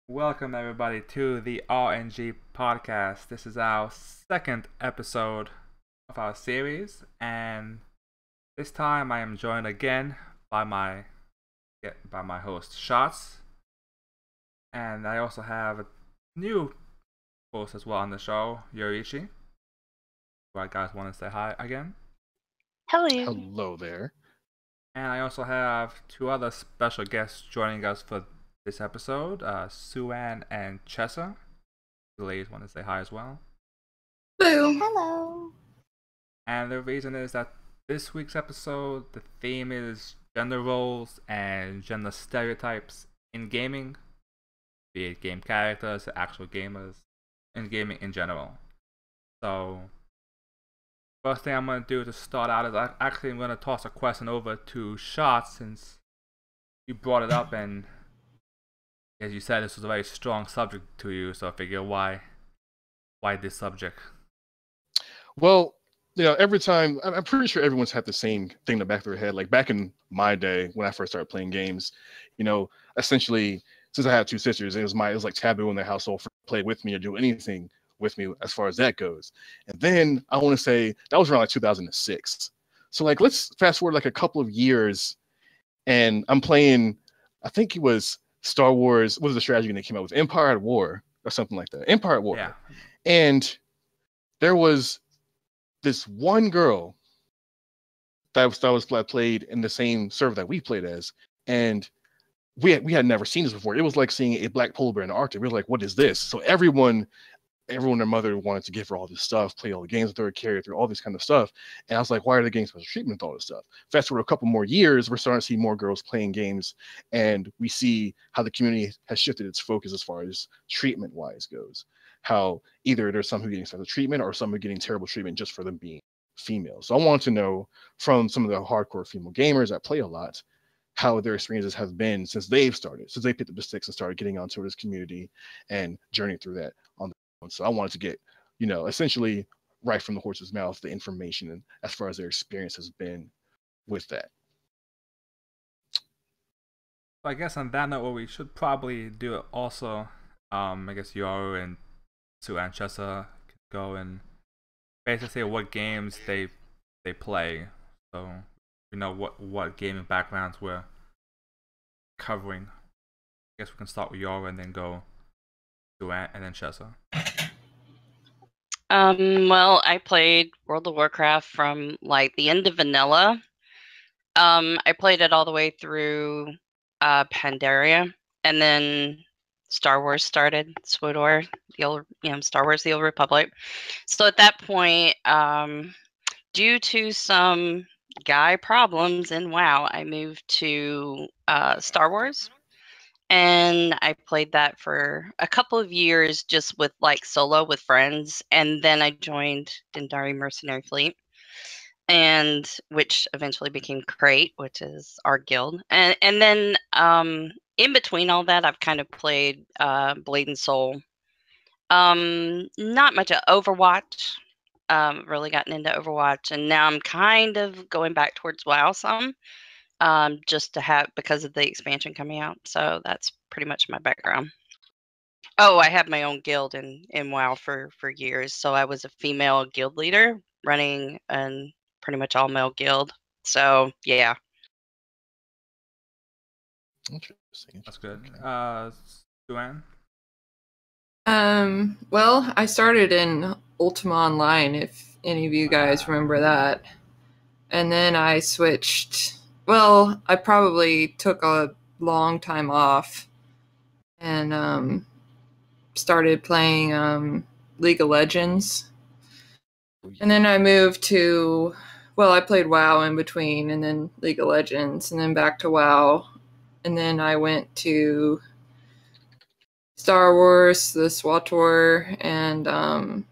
Welcome, everybody, to the RNG Podcast. This is our second episode of our series, and this time I am joined again by my host, Shotz, and I also have a new host as well on the show, Yoruichi. Do you guys want to say hi again? Hello. Hello there. And I also have two other special guests joining us for this episode, Suan and Chesa. The ladies want to say hi as well. Hello. Hello. And the reason is that this week's episode, the theme is gender roles and gender stereotypes in gaming, be it game characters, actual gamers, and gaming in general. So, first thing I'm going to do to start out is I'm going to toss a question over to Shotz, since you brought it up, and as you said, this was a very strong subject to you, so I figure why this subject? Well, every time, I'm pretty sure everyone's had the same thing in the back of their head. Like back in my day, when I first started playing games, essentially, since I had two sisters, it was like taboo in their household for play with me or do anything with me as far as that goes. And then I want to say that was around like 2006. So like, let's fast forward like a couple of years, and I'm playing, I think it was Star Wars. What was the strategy game that came out with? Empire at War or something like that. Empire at War. Yeah. And there was this one girl that played in the same server that we played as, and we had never seen this before. It was like seeing a black polar bear in the Arctic. We were like, what is this? So everyone, their mother wanted to give her all this stuff, play all the games with her, carry her through all this kind of stuff. And I was like, why are they getting special treatment with all this stuff? Fast forward a couple more years, we're starting to see more girls playing games, and we see how the community has shifted its focus as far as treatment-wise goes. How either there's some who are getting special treatment or some who are getting terrible treatment just for them being female. So I want to know from some of the hardcore female gamers that play a lot, how their experiences have been since they picked up the sticks and started getting onto this community and journeying through that on their own. So I wanted to get, essentially right from the horse's mouth, the information and as far as their experience has been with that. I guess on that note, what we should probably do also, I guess Yoru and Sue and Chesa could go and basically say what games they play, so we know what gaming backgrounds we're covering. I guess we can start with Yoru and then go to Ant and then Chesa. Well, I played World of Warcraft from like the end of vanilla. I played it all the way through Pandaria, and then Star Wars started, SWTOR, the old, Star Wars: The Old Republic. So at that point, due to some guy problems in WoW, I moved to Star Wars, and I played that for a couple of years just with like solo with friends, and then I joined Dendari Mercenary Fleet, and which eventually became Crate, which is our guild, and then in between all that, I've kind of played Blade and Soul. Not much of Overwatch. Really gotten into Overwatch, and now I'm kind of going back towards WoW some, just to have, because of the expansion coming out. So that's pretty much my background. Oh, I had my own guild in WoW for years. So I was a female guild leader running an pretty much all male guild. So yeah. Interesting. That's good. Suan? Well, I started in Ultima Online, if any of you guys remember that. And then I switched. Well, I probably took a long time off and started playing League of Legends. And then I moved to, well, I played WoW in between, and then League of Legends, and then back to WoW. And then I went to Star Wars, the SWTOR, and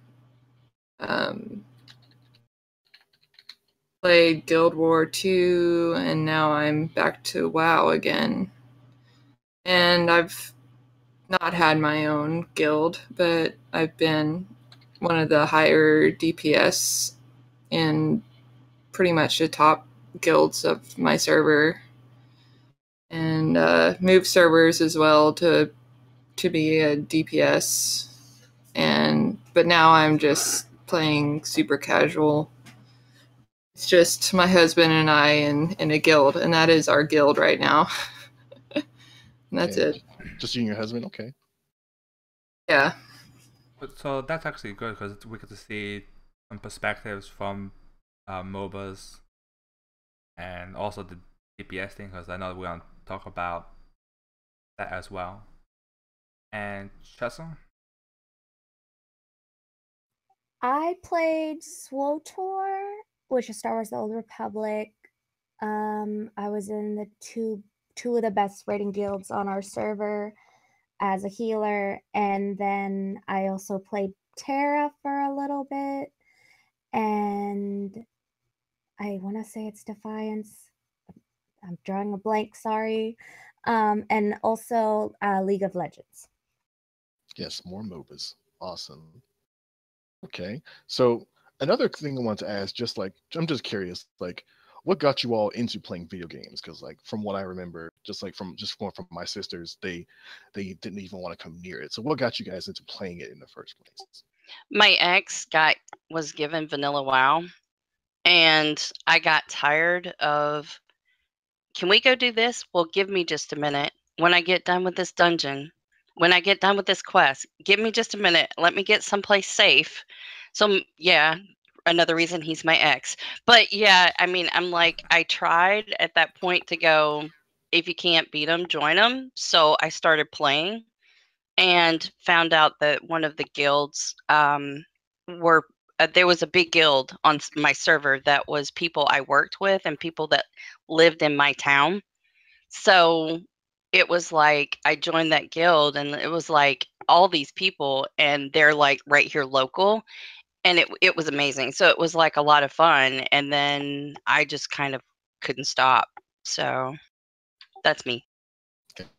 played Guild War 2, and now I'm back to WoW again. And I've not had my own guild, but I've been one of the higher DPS in pretty much the top guilds of my server, and moved servers as well to to be a DPS, but now I'm just playing super casual. It's just my husband and I in a guild, and that is our guild right now. And that's it. Just you and your husband? Okay. Yeah. So that's actually good because we get to see some perspectives from MOBAs and also the DPS thing, because I know we're going to talk about that as well. And Chesa? I played SWTOR, which is Star Wars The Old Republic. I was in the two of the best rating guilds on our server as a healer, and then I also played Terra for a little bit, and I want to say it's Defiance. I'm drawing a blank, sorry. And also League of Legends. Yes, more MOBAs. Awesome. Okay, so another thing I want to ask, just like, I'm just curious, like, what got you all into playing video games? Because, like, from what I remember, just going from my sisters, they didn't even want to come near it. So, what got you guys into playing it in the first place? My ex was given Vanilla WoW, and I got tired of, can we go do this? Well, give me just a minute. When I get done with this dungeon, when I get done with this quest, give me just a minute. Let me get someplace safe. So, yeah, another reason he's my ex. But, yeah, I mean, I'm like, I tried at that point to go, if you can't beat them, join them. So I started playing and found out that one of the guilds there was a big guild on my server that was people I worked with and people that lived in my town. So it was like I joined that guild, and it was like all these people, and they're like right here local, and it was amazing. So it was like a lot of fun, and then I just kind of couldn't stop. So that's me.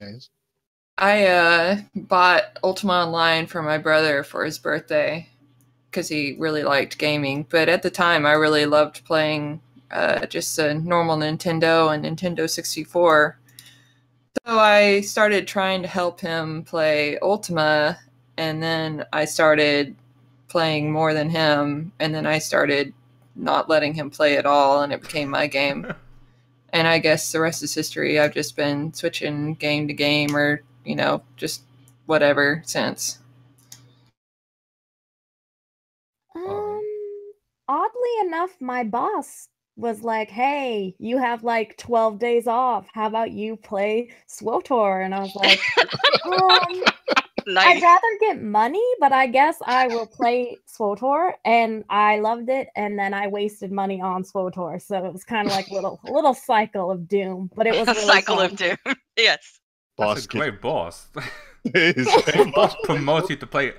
Guys? I bought Ultima Online for my brother for his birthday because he really liked gaming. But at the time, I really loved playing just a normal Nintendo and Nintendo 64. So I started trying to help him play Ultima, and then I started playing more than him, and then I started not letting him play at all, and it became my game. And I guess the rest is history. I've just been switching game to game, or, just whatever since. Oddly enough, my boss was like, hey, you have like 12 days off. How about you play SWTOR? And I was like, Nice. I'd rather get money, but I guess I will play SWTOR. And I loved it. And then I wasted money on SWTOR. So it was kind of like a little cycle of doom. But it was A really cycle fun. of doom. Yes. That's a great boss. His Boss promotes you to play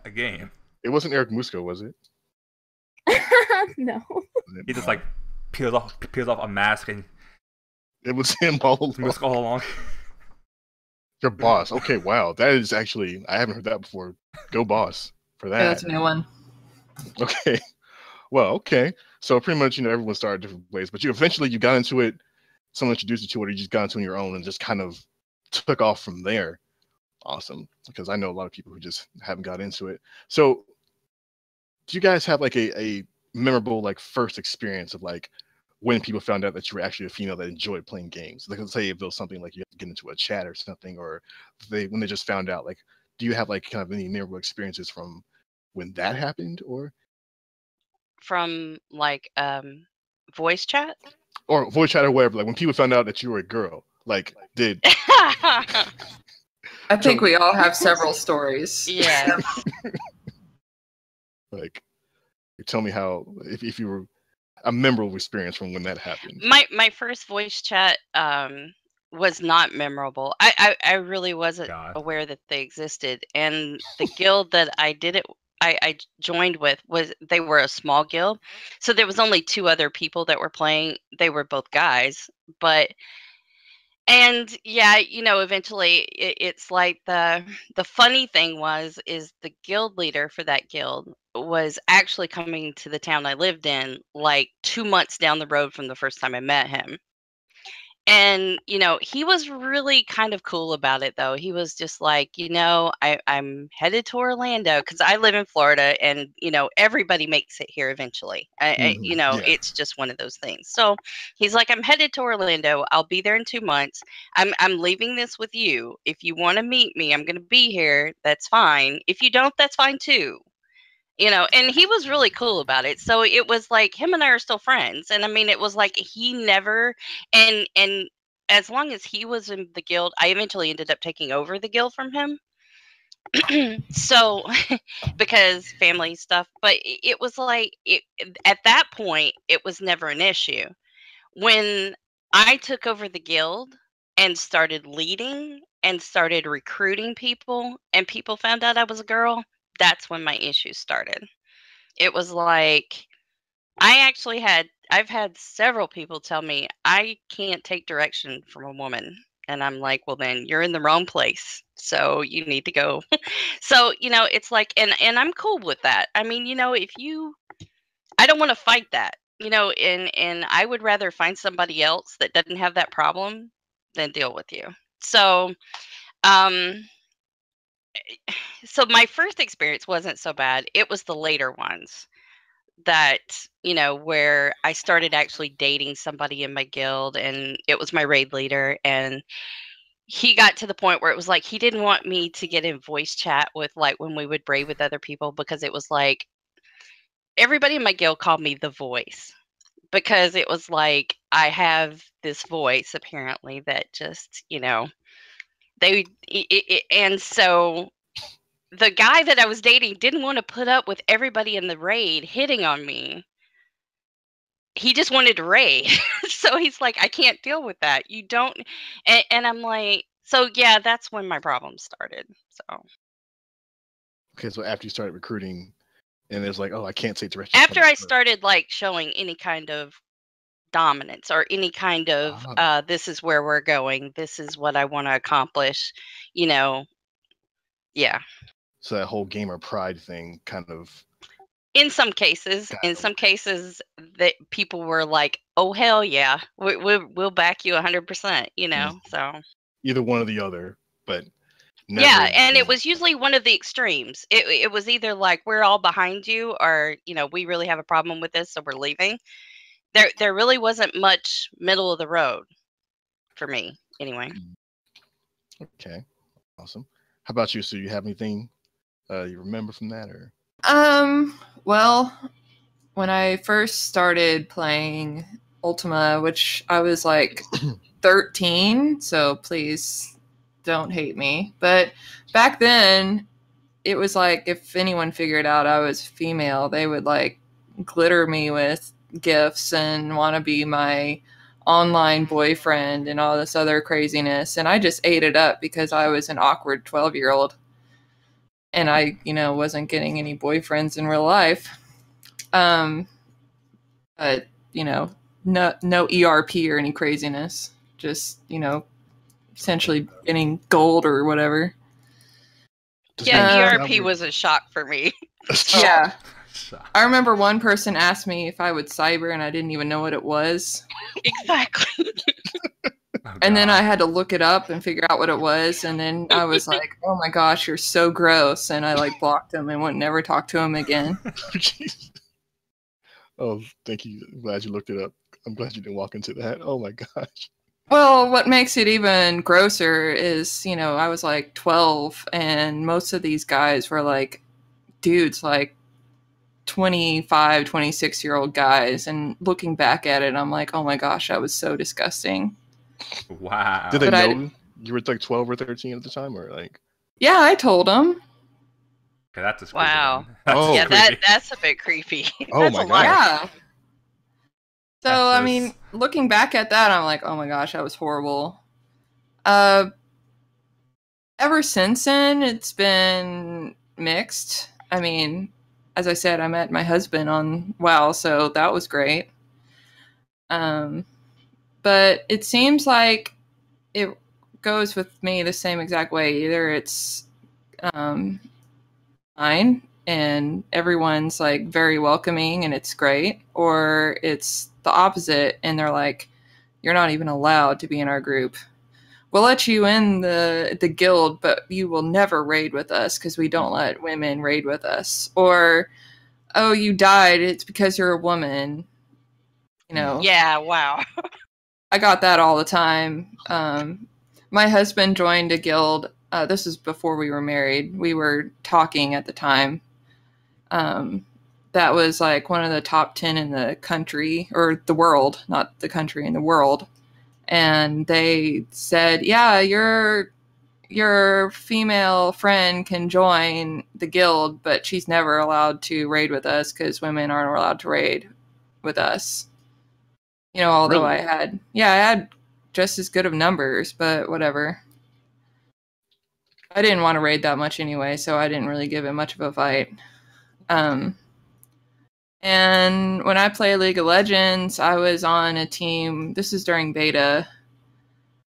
a game. It wasn't Eric Musco, was it? No. He just like peels off a mask and It was him all along. Musco all along. Your boss. Okay, wow. That is actually, I haven't heard that before. Go boss for that. Yeah, that's a new one. Okay. Well, okay. So pretty much, everyone started different ways, but you got into it. Someone introduced you to it, or you just got into it on your own and just kind of took off from there. Awesome. Because I know a lot of people who just haven't got into it. So do you guys have like a memorable like first experience of like when people found out that you were actually a female that enjoyed playing games? Like, let's say if there was something like you had to get into a chat or something, or when they just found out, like, do you have like kind of any memorable experiences from when that happened, or From like voice chat? or voice chat or whatever? Like when people found out that you were a girl, like did I think we all have several stories. Yeah. like tell me how if you were a memorable experience from when that happened. My first voice chat was not memorable. I really wasn't aware that they existed, and the guild that I joined with they were a small guild, so there was only 2 other people that were playing. They were both guys, and yeah, eventually it's like the funny thing is the guild leader for that guild was actually coming to the town I lived in like 2 months down the road from the first time I met him. And, he was really kind of cool about it, though. He was just like, I'm headed to Orlando because I live in Florida, and, everybody makes it here eventually. Yeah. It's just one of those things. So he's like, I'm headed to Orlando. I'll be there in 2 months. I'm leaving this with you. If you want to meet me, I'm going to be here. That's fine. If you don't, that's fine too. And he was really cool about it. So it was like him and I are still friends. And I mean, it was like he never, and as long as he was in the guild, I eventually ended up taking over the guild from him. So because family stuff, but it was like at that point, it was never an issue. When I took over the guild and started leading and started recruiting people, and people found out I was a girl, that's when my issues started. It was like, I've had several people tell me I can't take direction from a woman. And I'm like, well, then you're in the wrong place. So you need to go. So, it's like, and I'm cool with that. I mean, I don't want to fight that, and I would rather find somebody else that doesn't have that problem than deal with you. So, um, so my first experience wasn't so bad. It was the later ones that, where I started actually dating somebody in my guild, and it was my raid leader, and he got to the point where it was like he didn't want me to get in voice chat with, like, when we would raid with other people, because it was like everybody in my guild called me the voice, because it was like I have this voice apparently that just, and so the guy that I was dating didn't want to put up with everybody in the raid hitting on me. He just wanted to raid. So he's like, I can't deal with that. You don't. And I'm like, so yeah, that's when my problem started. So. Okay, so after you started recruiting, and it's like, oh, I can't take direction. After I started like showing any kind of dominance or any kind of, this is where we're going, this is what I want to accomplish, yeah. So that whole gamer pride thing kind of. In some cases, that people were like, "Oh hell yeah, we'll back you 100%," So either one or the other, but never yeah, and it was usually one of the extremes. It was either like we're all behind you, or we really have a problem with this, so we're leaving. There really wasn't much middle of the road for me, anyway. Okay, awesome. How about you? So you have anything you remember from that, or? Well, when I first started playing Ultima, which I was like 13, so please don't hate me. But back then, it was like if anyone figured out I was female, they would like glitter me with gifts and want to be my online boyfriend and all this other craziness. And I just ate it up because I was an awkward 12-year-old. And I, wasn't getting any boyfriends in real life. But, no ERP or any craziness. Just, essentially getting gold or whatever. Yeah, ERP was a shock for me. Yeah. I remember one person asked me if I would cyber, and I didn't even know what it was. Exactly. And then I had to look it up and figure out what it was. And then I was like, oh my gosh, you're so gross. And I like blocked him and wouldn't never talk to him again. Oh, thank you. I'm glad you looked it up. I'm glad you didn't walk into that. Oh my gosh. Well, what makes it even grosser is, I was like 12 and most of these guys were like dudes, like 25, 26-year-old guys. And looking back at it, I'm like, oh my gosh, that was so disgusting. Wow. Did they know you were like 12 or 13 at the time, or like? Yeah, I told them. Okay, that's a wow. Oh, yeah, that's a bit creepy. Oh my god. Yeah. So I mean, looking back at that, I'm like, oh my gosh, that was horrible. Ever since then, it's been mixed. I mean, as I said, I met my husband on WoW, so that was great. But it seems like it goes with me the same exact way. Either it's fine and everyone's like very welcoming and it's great, or it's the opposite and they're like You're not even allowed to be in our group. We'll let you in the guild, but you will never raid with us because we don't let women raid with us. Or, oh, you died, it's because you're a woman. You know. Yeah, wow. I got that all the time. My husband joined a guild. This is before we were married. We were talking at the time. That was like one of the top 10 in the country, or the world, not the country, in the world. And they said, yeah, your female friend can join the guild, but she's never allowed to raid with us because women aren't allowed to raid with us. You know, although Really? I had just as good of numbers, but whatever. I didn't want to raid that much anyway, so I didn't really give it much of a fight. And when I played League of Legends, I was on a team. This is during beta.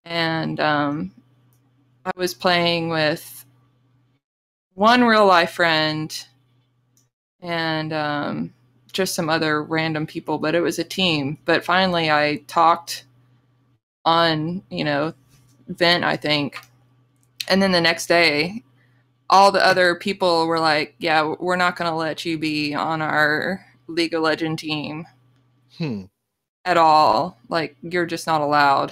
And I was playing with one real life friend and just some other random people, but it was a team. But finally I talked on, Vent, I think. And then the next day, all the other people were like, yeah, we're not going to let you be on our League of Legends team at all. Like, you're just not allowed.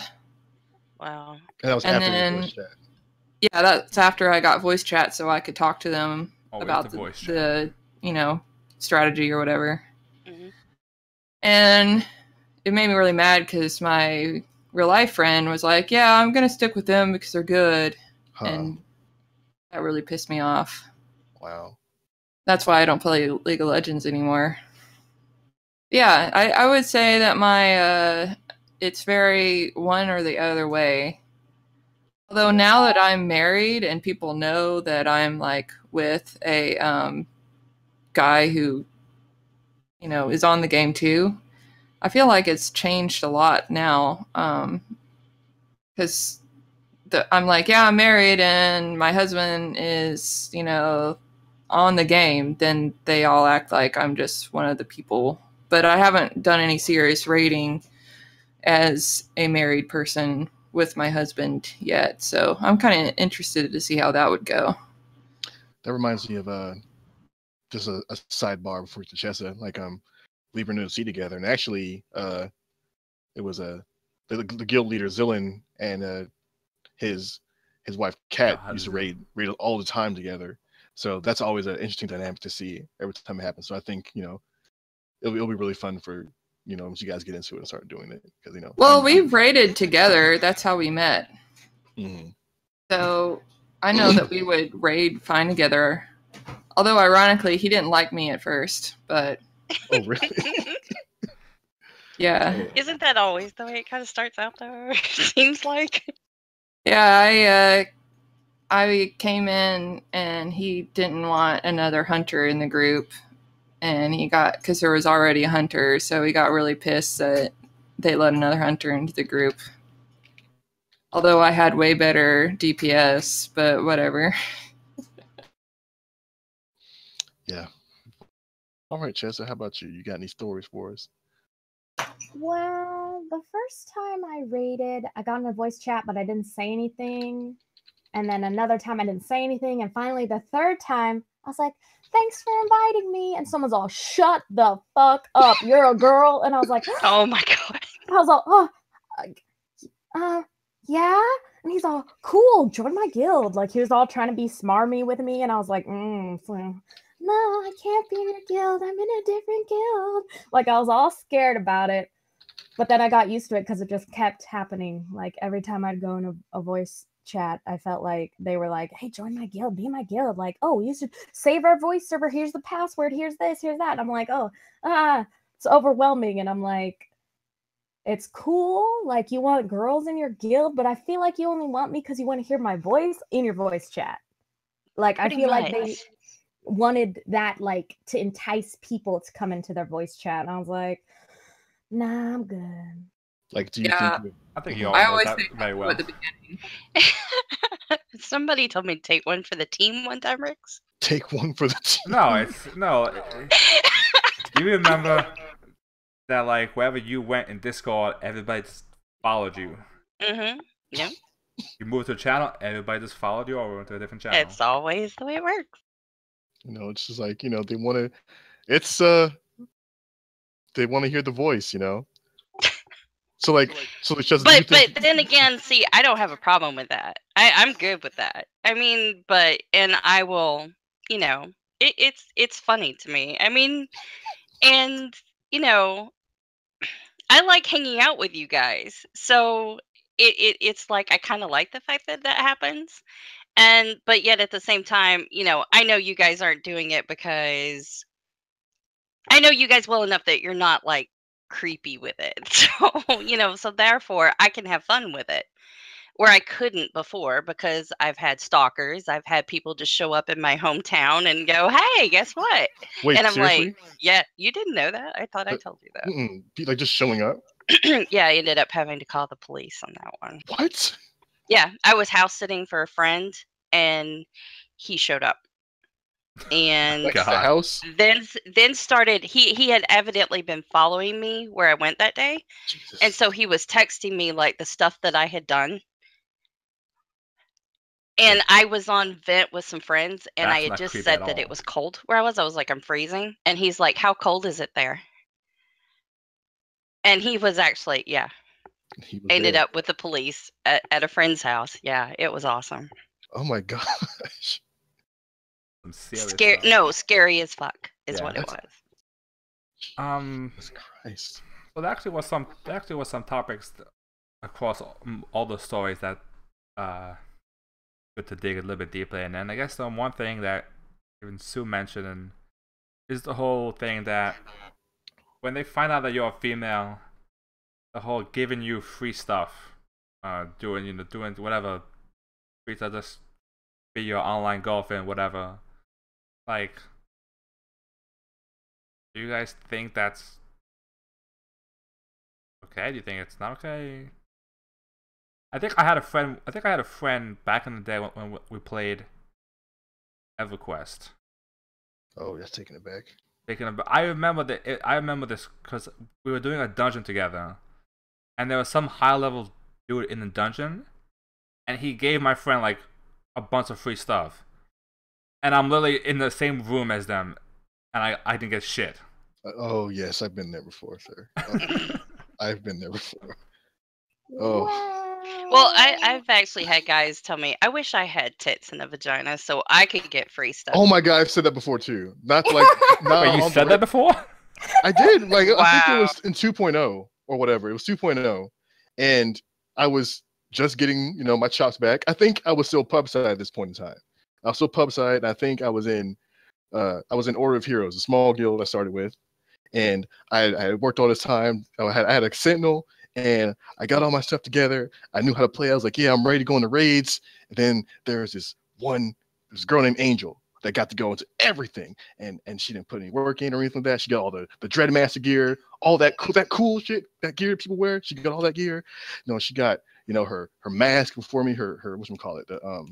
Wow. And that was And after then- your voice chat. Yeah, that's after I got voice chat so I could talk to them Always about the voice chat. the strategy or whatever. Mhm. And it made me really mad because my real life friend was like, yeah, I'm going to stick with them because they're good. Huh. And that really pissed me off. Wow. That's why I don't play League of Legends anymore. Yeah, I would say that my it's very one or the other way. Although now that I'm married and people know that I'm like with a guy who is on the game too, I feel like it's changed a lot now. Because I'm like, yeah, I'm married and my husband is on the game. Then they all act like I'm just one of the people. But I haven't done any serious raiding as a married person with my husband yet. So I'm kind of interested to see how that would go. That reminds me of just a sidebar before we get to Chesa. Like we were in the sea together, and actually it was the guild leader Zillin and his wife Kat used to raid all the time together. So that's always an interesting dynamic to see every time it happens. So I think it'll be really fun for once you guys get into it and start doing it, because Well, we've raided together. That's how we met. Mm-hmm. So I know that we would raid fine together. Although ironically, he didn't like me at first, but Oh, really? yeah. Isn't that always the way it kind of starts out, though? It seems like. Yeah, I came in and he didn't want another hunter in the group, and because there was already a hunter, so he got really pissed that they let another hunter into the group. Although I had way better DPS, but whatever. Yeah. All right, Chesa, how about you? You got any stories for us? Well, the first time I raided, I got in a voice chat, but I didn't say anything. And then another time I didn't say anything. And finally, the third time, I was like, thanks for inviting me. And someone's all, shut the fuck up. You're a girl. And I was like, Oh my god. I was all, yeah. And he's all, cool, join my guild. Like, he was all trying to be smarmy with me. And I was like, no, I can't be in your guild. I'm in a different guild. Like, I was all scared about it. But then I got used to it because it just kept happening. Like, every time I'd go in a voice chat, I felt like they were like, hey, join my guild, be in my guild. Like, oh, you should save our voice server. Here's the password. Here's this, here's that. And I'm like, it's overwhelming. And I'm like, it's cool. Like, you want girls in your guild, but I feel like you only want me because you want to hear my voice in your voice chat. Like, I feel like they wanted that, like, to entice people to come into their voice chat. And I was like, nah, I'm good. Like, do you think? I think you all I know always that think very well. at the beginning. Somebody told me to take one for the team one time, Rix. Take one for the team. No. You remember that, like, wherever you went in Discord, everybody just followed you. Mm-hmm. Yeah. You moved to a channel, everybody just followed you over to a different channel. It's always the way it works. You know, it's just like, you know, they want to. It's they want to hear the voice, you know. So it's just. But then again, see, I don't have a problem with that. I'm good with that. I mean, and I will, you know, it's funny to me. I mean, and you know, I like hanging out with you guys, so it's like I kind of like the fact that that happens, but yet at the same time, you know, I know you guys aren't doing it because I know you guys well enough that you're not like creepy with it. So, you know, so therefore I can have fun with it. Where I couldn't before because I've had stalkers. I've had people just show up in my hometown and go, "Hey, guess what?" Wait, and I'm seriously? like, "Yeah, you didn't know that? I thought I told you that." Like just showing up? Yeah, I ended up having to call the police on that one. What? Yeah, I was house sitting for a friend and he showed up. And Like the house? then started he had evidently been following me where I went that day. Jesus. And so he was texting me like the stuff that I had done. And I was on vent with some friends and That's I had not just creepy said at that all. it was cold where I was. I was like, I'm freezing. And he's like, how cold is it there? And he was actually, yeah. He was Ended there. up with the police at a friend's house. Yeah, it was awesome. Oh my gosh. Some serious Scary, stuff. no, scary as fuck is Yeah. what it was. Jesus Christ. So there actually was some topics across all the stories that good to dig a little bit deeper in. And I guess the one thing that even Sue mentioned is the whole thing that when they find out that you're a female, the whole giving you free stuff, doing whatever free stuff, just be your online girlfriend, whatever. Like, do you guys think that's okay? Do you think it's not okay? I think I had a friend back in the day when we played EverQuest. Oh, that's taking it back. I remember this because we were doing a dungeon together, and there was some high level dude in the dungeon, and he gave my friend like a bunch of free stuff, and I'm literally in the same room as them, and I didn't get shit. Oh yes, I've been there before, sir. I've been there before. Oh. Well, I've actually had guys tell me, I wish I had tits and a vagina so I could get free stuff. Oh my god, I've said that before too. Not like Wait, you said that before? I did. Like Wow. I think it was in 2.0 or whatever. It was 2.0, and I was just getting, you know, my chops back. I think I was still pub side at this point in time. I was still pub side, and I think I was in Order of Heroes, a small guild I started with, and I had worked all this time. I had a sentinel, and I got all my stuff together. I knew how to play. I was like, yeah, I'm ready to go into raids. And then there's this girl named Angel that got to go into everything, and she didn't put any work in or anything like that. She got all the Dreadmaster gear, all that cool shit, that gear people wear. She got all that gear. No, she got, you know, her mask before me, her whatchamacallit, the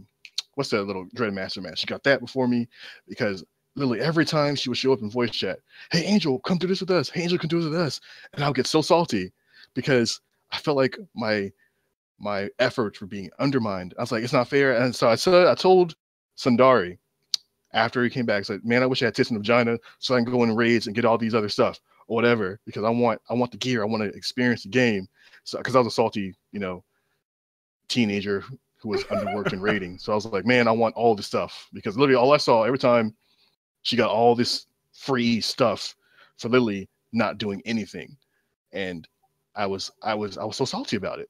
what's that little Dreadmaster mask? She got that before me because literally every time she would show up in voice chat, hey Angel, come do this with us. Hey Angel, come do this with us. And I would get so salty because I felt like my efforts were being undermined. I was like, it's not fair. And so I told Sundari after he came back, I said, man, I wish I had tits and a vagina so I can go in raids and get all these other stuff or whatever, because I want the gear. I want to experience the game. So because I was a salty, you know, teenager who was underworked in raiding. So I was like, man, I want all this stuff, because literally all I saw every time she got all this free stuff for literally not doing anything. And I was so salty about it.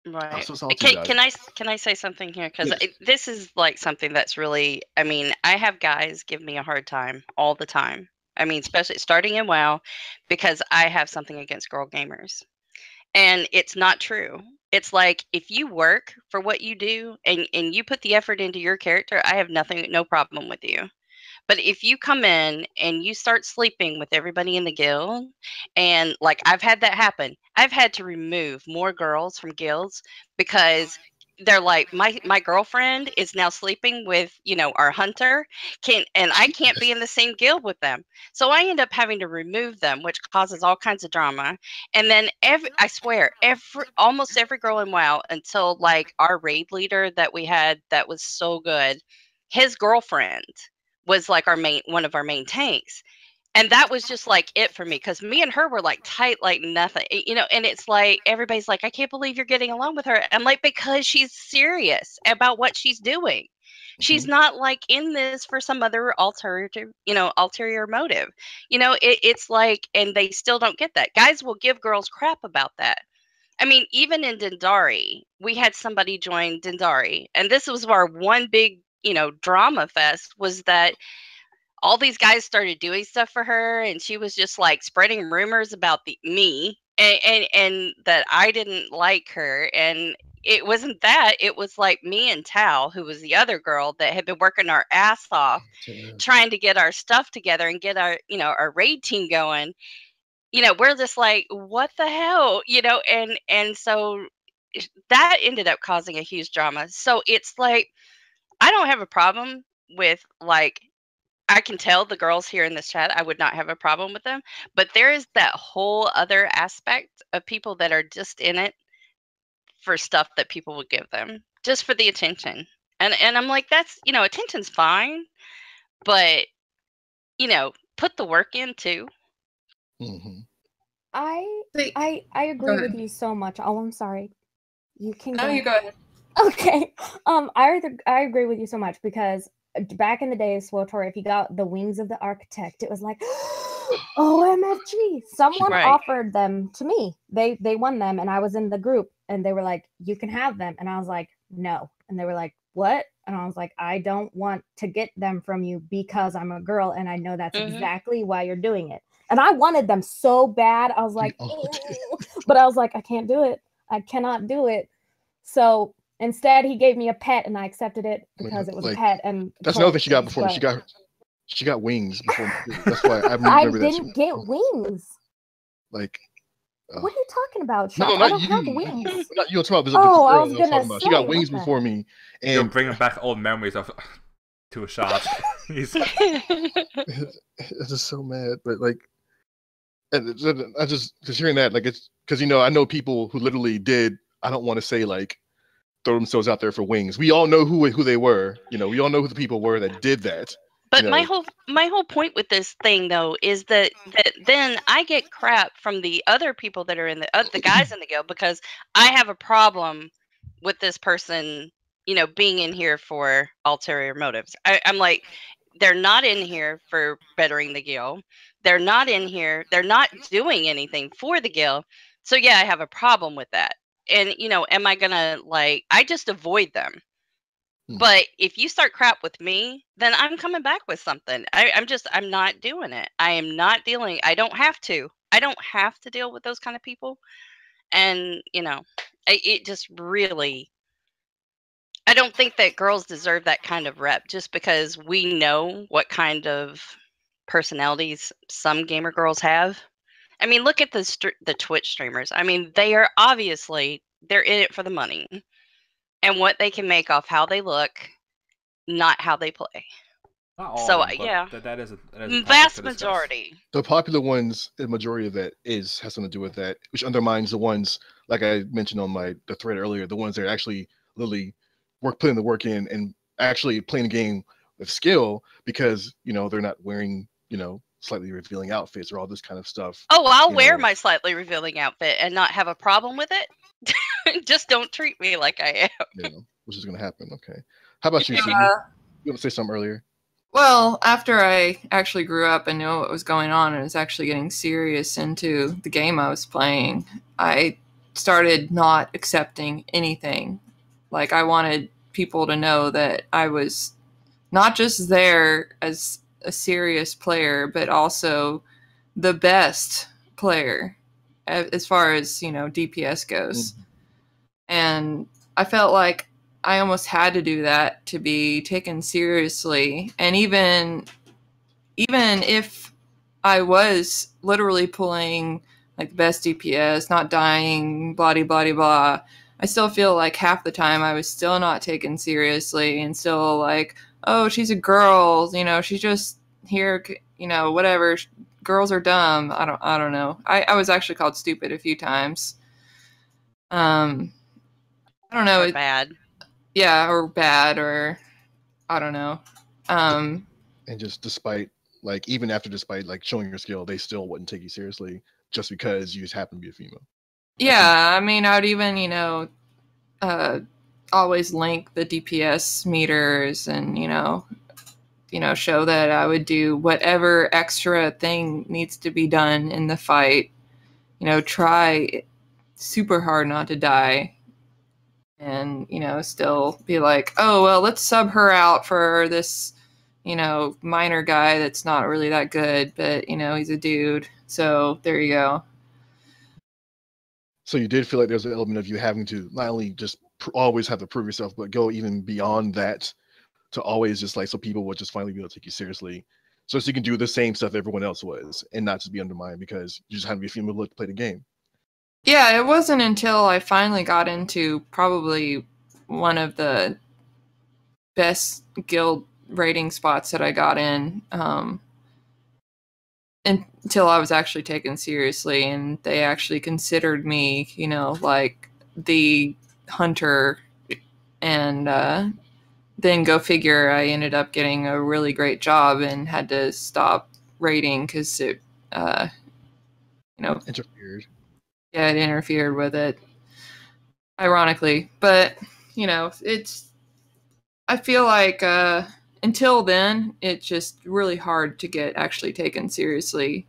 Right. So salty Can, about can I say something here? Because Yes. this is like something that's really, I mean, I have guys give me a hard time all the time. I mean, especially starting in WoW, because I have something against girl gamers. And it's not true. It's like, if you work for what you do and you put the effort into your character, I have no problem with you. But if you come in and you start sleeping with everybody in the guild, and like I've had that happen, I've had to remove more girls from guilds because they're like, my girlfriend is now sleeping with, our hunter, and I can't be in the same guild with them. So I end up having to remove them, which causes all kinds of drama. And then I swear, almost every girl in WoW, until like our raid leader that we had that was so good, his girlfriend was like one of our main tanks. And that was just like it for me, because me and her were like tight like nothing, and it's like everybody's like, I can't believe you're getting along with her. I'm like, because she's serious about what she's doing. She's not like in this for some other ulterior motive. It's like, and they still don't get that. Guys will give girls crap about that. I mean, even in Dendari, we had somebody join Dendari, and this was our one big, drama fest, was that all these guys started doing stuff for her, and she was just like spreading rumors about me and that I didn't like her. And it wasn't that. It was like me and Tal, who was the other girl that had been working our ass off trying to get our stuff together and get our, our raid team going. We're just like, what the hell? And so that ended up causing a huge drama. So it's like, I don't have a problem with, like, I can tell the girls here in this chat, I would not have a problem with them. But there is that whole other aspect of people that are just in it for stuff that people would give them, just for the attention. And I'm like, that's, attention's fine, but, put the work in too. I agree with you so much. Oh, I'm sorry. You can go. No, you go ahead. Okay. I agree with you so much, because back in the day of SWTOR, if you got the wings of the architect, it was like, OMFG. Someone offered them to me. They won them, and I was in the group, and they were like, you can have them. And I was like, no. And they were like, what? And I was like, I don't want to get them from you because I'm a girl, and I know that's exactly why you're doing it. And I wanted them so bad. I was like, but I was like, I can't do it. I cannot do it. So instead, he gave me a pet, and I accepted it because it was a pet. And that's another thing she got before. She got wings before. That's why I remember that. I didn't get wings. Like, what are you talking about? No, I don't have wings. Not you. Talking about. I was gonna say, she got wings before me, and you're bringing back old memories of to a shot. I'm just so mad, but like, I just hearing that, like, it's because I know people who literally did. I don't want to say like throw themselves out there for wings. We all know who they were. We all know who the people were that did that. But my whole point with this thing, though, is that then I get crap from the other people that are in the guys in the guild, because I have a problem with this person, being in here for ulterior motives. I'm like, they're not in here for bettering the guild. They're not in here. They're not doing anything for the guild. So yeah, I have a problem with that. And am I gonna I just avoid them. But if you start crap with me, then I'm coming back with something. I'm not doing it. I am not dealing. I don't have to. I don't have to deal with those kind of people. And, it just really, I don't think that girls deserve that kind of rep, just because we know what kind of personalities some gamer girls have. I mean, look at the Twitch streamers. I mean, they are obviously, they're in it for the money. And what they can make off how they look, not how they play. Not all so of them, yeah, that is a vast majority. The popular ones, the majority of that has something to do with that, which undermines the ones like I mentioned on the thread earlier, the ones that are actually literally putting the work in and actually playing the game with skill, because they're not wearing slightly revealing outfits or all this kind of stuff. Oh, I'll wear my slightly revealing outfit and not have a problem with it. Just don't treat me like I am. Which is going to happen. Okay. How about you, Sydney? You want to say something earlier? Well, after I actually grew up and knew what was going on and was actually getting serious into the game I was playing, I started not accepting anything. Like, I wanted people to know that I was not just there as a serious player, but also the best player as far as, DPS goes. And I felt like I almost had to do that to be taken seriously. And even if I was literally pulling like the best DPS, not dying, blah, blah, blah, blah, I still feel like half the time I was still not taken seriously and still like, oh, she's a girl, you know, she's just here, you know, whatever. Girls are dumb. I don't know. I was actually called stupid a few times. I don't know. Or bad. Yeah, or bad, or I don't know. And just despite like showing your skill, they still wouldn't take you seriously just because you just happen to be a female. Yeah, I mean, I'd even, you know, always link the DPS meters and, you know, show that I would do whatever extra thing needs to be done in the fight. You know, try super hard not to die. And, you know, still be like, oh, well, let's sub her out for this, you know, minor guy that's not really that good, but, you know, he's a dude. So there you go. So you did feel like there's an element of you having to not only just always have to prove yourself, but go even beyond that to always just like, so people would just finally be able to take you seriously. So you can do the same stuff everyone else was and not just be undermined because you just had to be a female to play the game. Yeah, it wasn't until I finally got into probably one of the best guild rating spots that I got in, until I was actually taken seriously and they actually considered me, you know, like the hunter. And then go figure, I ended up getting a really great job and had to stop rating because it, you know, Interfered. Yeah, it interfered with it, ironically. But, you know, I feel like until then, it's just really hard to get actually taken seriously